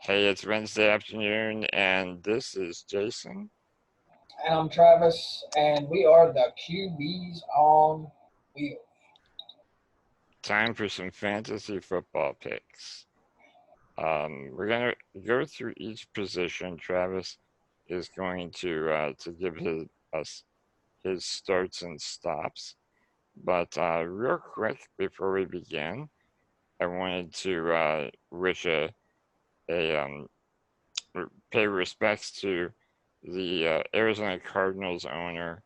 Hey, it's Wednesday afternoon, and this is Jason. And I'm Travis, and we are the QBs on wheel. Time for some fantasy football picks. We're gonna go through each position. Travis is going to give us his starts and stops. But real quick before we begin, I wanted to wish a pay respects to the Arizona Cardinals owner,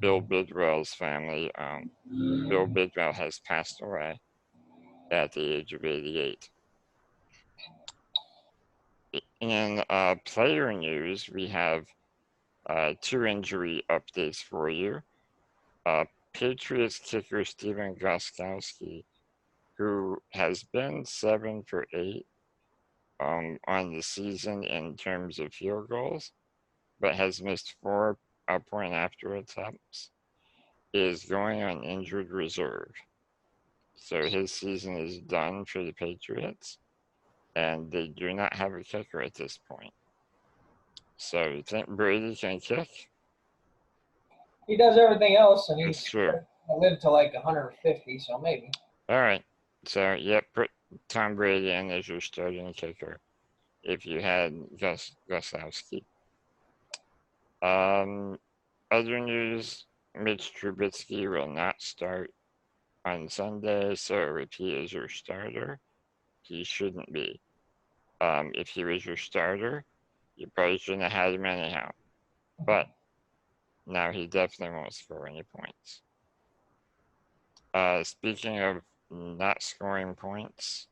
Bill Bidwill's family. Bill Bidwill has passed away at the age of 88. In player news, we have two injury updates for you. Patriots kicker Steven Gostkowski, who has been 7 for 8 on the season in terms of field goals, but has missed 4 point after attempts, is going on injured reserve. So his season is done for the Patriots, and they do not have a kicker at this point. So you think Brady can kick? He does everything else, and It's he's true. going to live to like 150, so maybe. All right. So, yep, put Tom Brady in as your starting kicker if you had Gostkowski. Other news, Mitch Trubisky will not start on Sunday, so if he is your starter, he shouldn't be. If he was your starter, you probably shouldn't have had him anyhow. But now he definitely won't score any points. Speaking of not scoring points,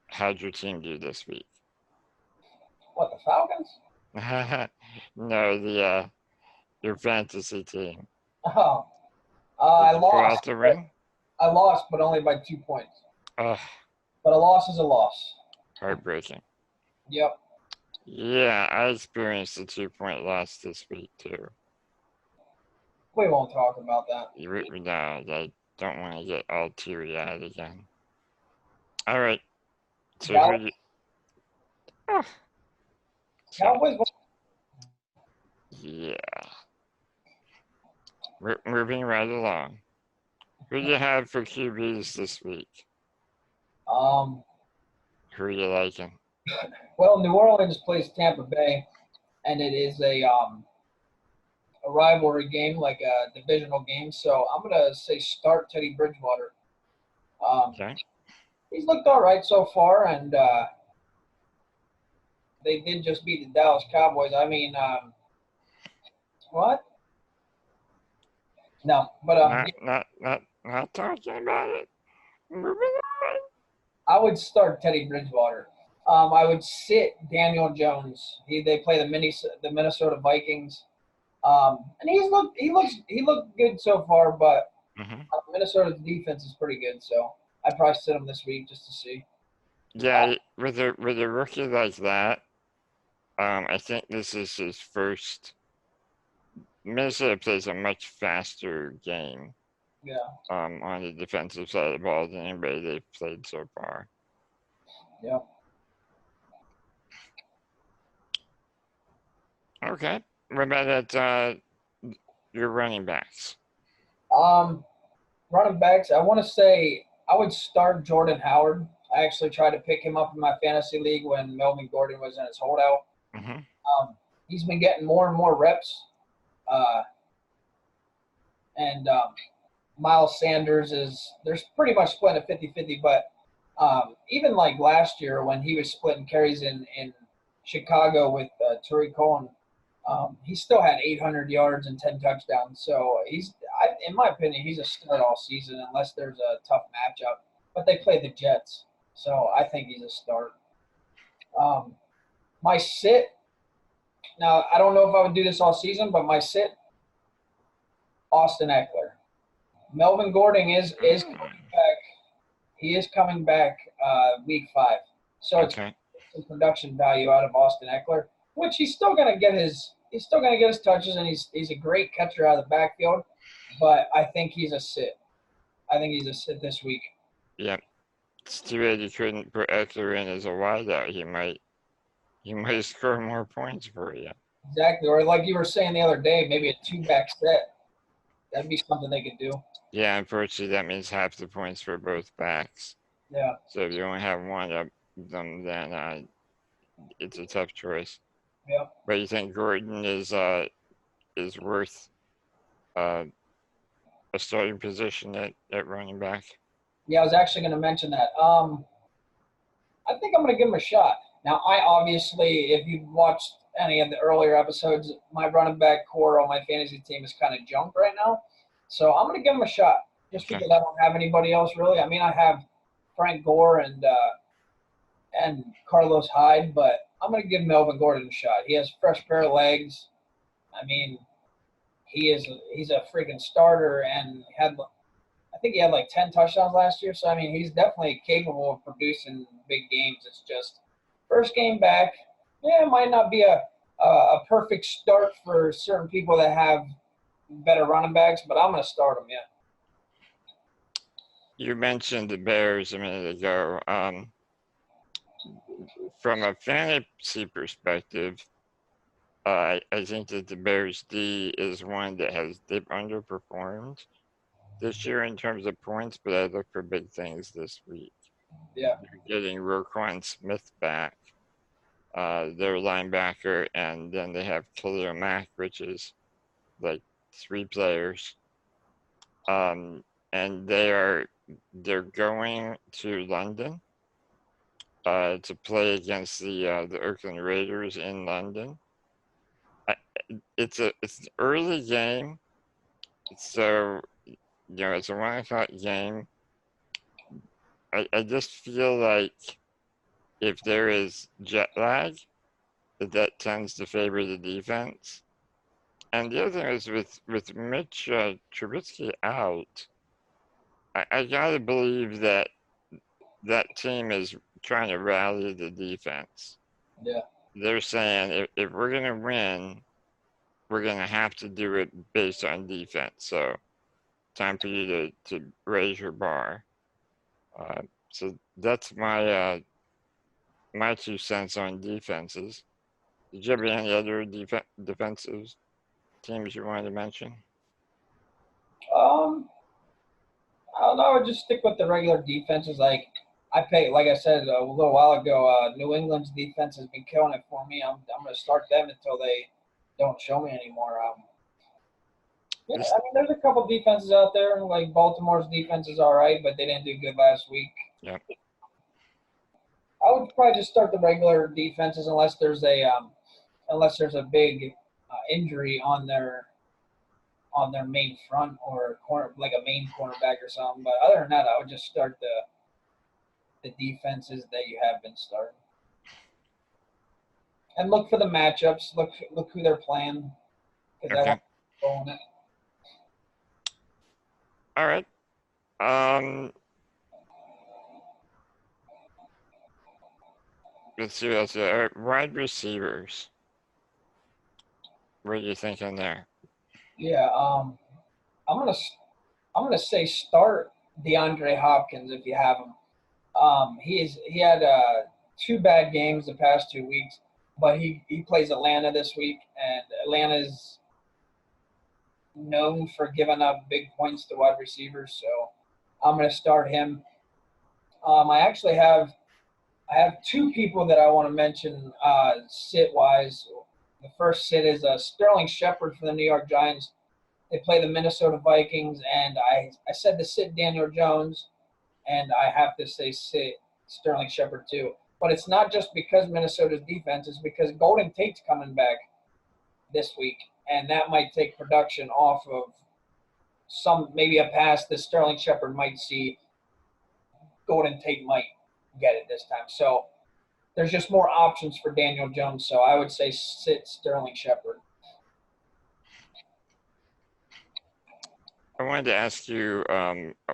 how'd your team do this week? What, the Falcons? No, your fantasy team. Oh, Did I you pull out lost. the win? I lost, but only by 2 points. Ugh, But a loss is a loss. heartbreaking. Yep. Yeah, I experienced a 2-point loss this week too. We won't talk about that. No, I don't want to get all teary-eyed again. All right. So Cal- who you... Oh. Cowboys. Yeah. We're moving right along. Who do you have for QBs this week? Who are you liking? Well, New Orleans plays Tampa Bay, and it is a rivalry game, like a divisional game. So I'm gonna say start Teddy Bridgewater. Okay. He's looked all right so far, and they did just beat the Dallas Cowboys. I mean, what? No, but Not talking about it. Moving on. I would start Teddy Bridgewater. I would sit Daniel Jones. They play the Minnesota Vikings, and he looked good so far. But Minnesota's defense is pretty good, so I'd probably sit him this week just to see. Yeah, with a rookie like that, I think this is his first. Minnesota plays a much faster game. Yeah. On the defensive side of the ball than anybody they've played so far. Yeah. Okay. What about your running backs? Running backs. I want to say I would start Jordan Howard. I actually tried to pick him up in my fantasy league when Melvin Gordon was in his holdout. He's been getting more and more reps. And Miles Sanders they're pretty much split at 50-50, but even like last year when he was splitting carries in Chicago with Tariq Cohen, he still had 800 yards and 10 touchdowns. So in my opinion, he's a start all season unless there's a tough matchup. But they play the Jets, so I think he's a start. My sit, now I don't know if I would do this all season, but my sit, Austin Eckler. Melvin Gordon is coming back. He is coming back week 5. So it's some production value out of Austin Eckler, which he's still gonna get his touches, and he's a great catcher out of the backfield. But I think he's a sit. I think he's a sit this week. Yep. It's too bad you couldn't put Eckler in as a wideout. He might score more points for you. Exactly. Or like you were saying the other day, maybe a two-back set. That'd be something they could do. Yeah, unfortunately, that means half the points for both backs. Yeah. So if you only have one of them, then it's a tough choice. Yeah. But you think Gordon is worth uh, a starting position at running back? Yeah, I was actually going to mention that. I think I'm going to give him a shot. Now, I obviously, if you've watched any of the earlier episodes, my running back core on my fantasy team is kind of junk right now. So I'm going to give him a shot just Okay. because I don't have anybody else really. I mean, I have Frank Gore and Carlos Hyde, but I'm going to give Melvin Gordon a shot. He has a fresh pair of legs. I mean, he's a freaking starter and had I think he had like 10 touchdowns last year. So I mean, he's definitely capable of producing big games. It's just first game back. Yeah, it might not be a perfect start for certain people that have better running backs, but I'm going to start him. Yeah. You mentioned the Bears a minute ago. From a fantasy perspective, I think that the Bears D is one that they've underperformed this year in terms of points, but I look for big things this week. Yeah. They're getting Roquan Smith back, their linebacker, and then they have Khalil Mack, which is like three players. And they're going to London to play against the Oakland Raiders in London. I, it's an early game, so it's a 1 o'clock game. I just feel like if there is jet lag, that tends to favor the defense. And the other thing is with Mitch Trubisky out, I gotta believe that that team is trying to rally the defense. Yeah. They're saying if we're gonna win, we're gonna have to do it based on defense. So time for you to raise your bar. So that's my 2 cents on defenses. Did you have any other defensive teams you wanted to mention? Um, I don't know. I would just stick with the regular defenses. Like I said a little while ago, New England's defense has been killing it for me. I'm going to start them until they don't show me anymore. Yeah, This, I mean, there's a couple defenses out there. Like Baltimore's defense is all right, but they didn't do good last week. yeah. I would probably just start the regular defenses unless there's a big injury on their main front or corner like a main cornerback or something. But other than that, I would just start the defenses that you have been starting and look for the matchups. Look who they're playing because that Okay. won't go on it. All right. Um, let's see what else. All right, wide receivers. What are you thinking there? Yeah. I'm gonna I'm gonna say start DeAndre Hopkins if you have him. He had two bad games the past 2 weeks, but he plays Atlanta this week, and Atlanta's known for giving up big points to wide receivers. So I'm going to start him. I have two people that I want to mention sit wise. The first sit is Sterling Shepard for the New York Giants. They play the Minnesota Vikings, and I said to sit Daniel Jones, and I have to say sit Sterling Shepard too. But it's not just because Minnesota's defense; it's because Golden Tate's coming back this week, and that might take production off of maybe a pass that Sterling Shepard might see. Golden Tate might get it this time. So there's just more options for Daniel Jones. So I would say sit Sterling Shepard. I wanted to ask you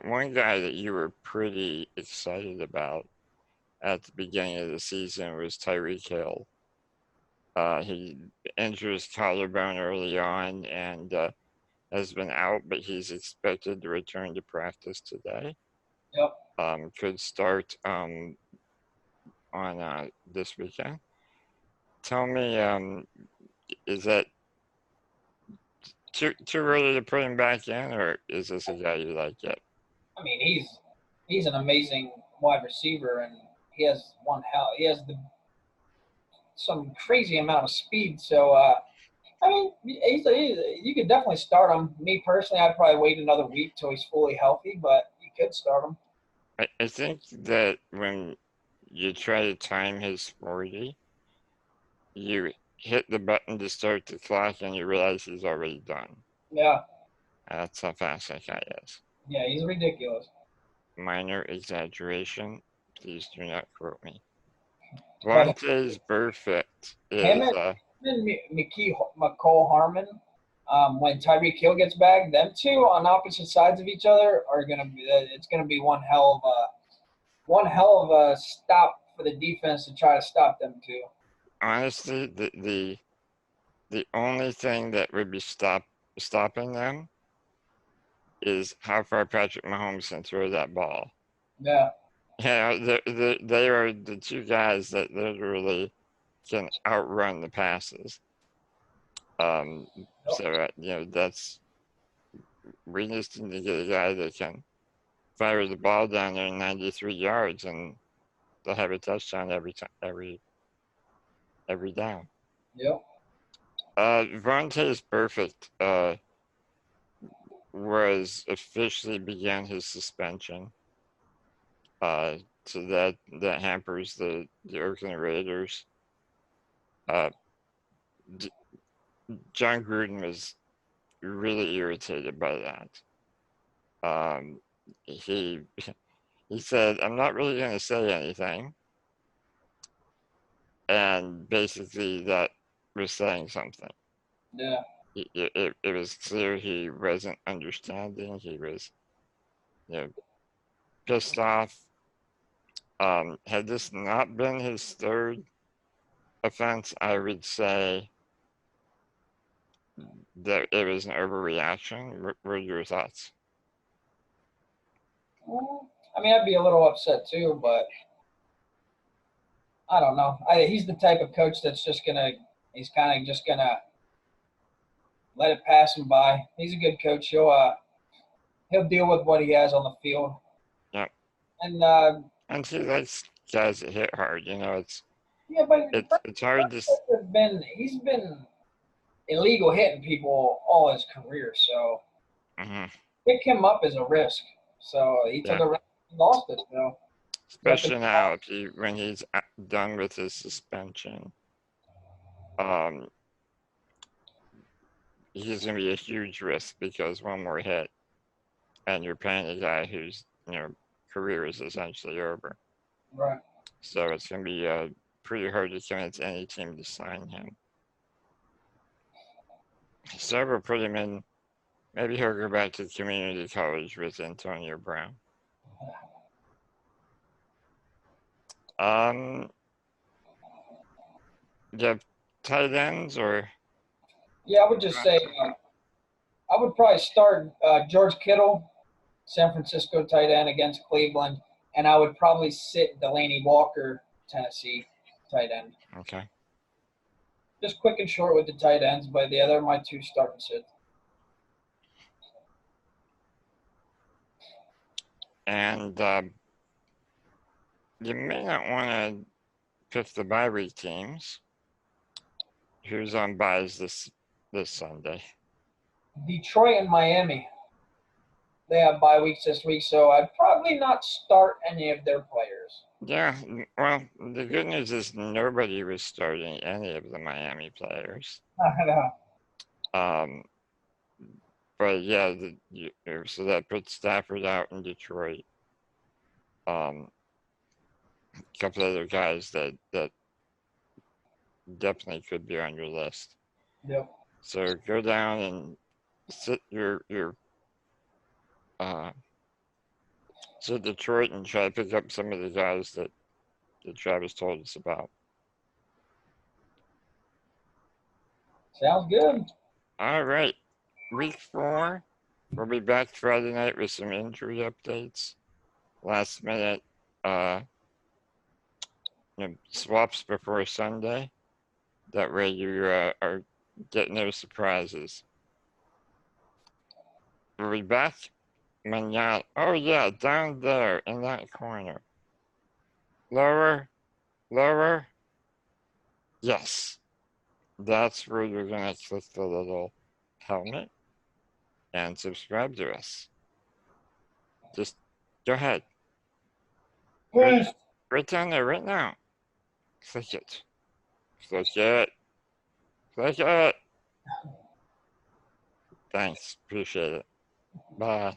one guy that you were pretty excited about at the beginning of the season was Tyreek Hill. He injured his collarbone early on and has been out, but he's expected to return to practice today. Yep. could start on this weekend. Tell me, is that too early to put him back in, or is this a guy you like yet? I mean, he's an amazing wide receiver, and he has one hell. He has some crazy amount of speed. So I mean, you could definitely start him. Me personally, I'd probably wait another week till he's fully healthy, but you could start him. I think that when you try to time his 40, you hit the button to start the clock and you realize he's already done. Yeah, That's how fast that guy is. yeah, he's ridiculous. Minor exaggeration. Please do not quote me. But Vontaze Burfict him is and McCole Harmon, when Tyreek Hill gets back, them two on opposite sides of each other are gonna be. It's gonna be one hell of a stop for the defense to try to stop them two. honestly the only thing that would be stopping them is how far Patrick Mahomes can throw that ball. Yeah. Yeah, they are the two guys that literally can outrun the passes. Um, so that's we just need to get a guy that can fire the ball down there 93 yards and they'll have a touchdown every time, every down. Yep. Vontaze Perfect was officially began his suspension. So that hampers the Oakland Raiders. Uh, John Gruden was really irritated by that. He he said, "I'm not really going to say anything," and basically that was saying something. Yeah. It was clear he wasn't understanding. He was, you know, pissed off. Had this not been his third offense, I would say that it was an overreaction. What were your thoughts? I mean, I'd be a little upset too, but I don't know. He's the type of coach that's just gonna. He's kind of just gonna let it pass him by. He's a good coach. He'll deal with what he has on the field. Yeah, And and he likes guys that hit hard. yeah, but It's hard to. he's been illegal hitting people all his career, so Mhm, pick him up as a risk. So he took yeah, a risk and lost it. So you have to. especially now when he's done with his suspension. Um, he's going to be a huge risk because one more hit and you're paying a guy whose career is essentially over. Right. So it's going to be pretty hard to convince any team to sign him. So we'll put him in. Maybe he'll go back to community college with Antonio Brown. Um, you have tight ends or Yeah, I would just say I would probably start George Kittle, San Francisco tight end against Cleveland, and I would probably sit Delaney Walker, Tennessee tight end. okay. Just quick and short with the tight ends, but the other my two start and sit. And you may not want to pick the bye week teams. Who's on buys this Sunday? Detroit and Miami. They have bye weeks this week, so I'd probably not start any of their players. Yeah, well, the good news is nobody was starting any of the Miami players. Um, but yeah, so that puts Stafford out in Detroit. A couple other guys that definitely could be on your list. Yep. So go down and sit uh, sit Detroit and try to pick up some of the guys that Travis told us about. Sounds good. All right, week 4. We'll be back Friday night with some injury updates. last minute uh, swaps before Sunday. That way you are get no surprises. We'll be back manana. Oh yeah, down there in that corner. Lower, lower. Yes, that's where you're gonna click the little helmet and subscribe to us. Just go ahead. Right, Peace. right down there, right now. Click it. Click it. Click it. Thanks. Appreciate it. Bye.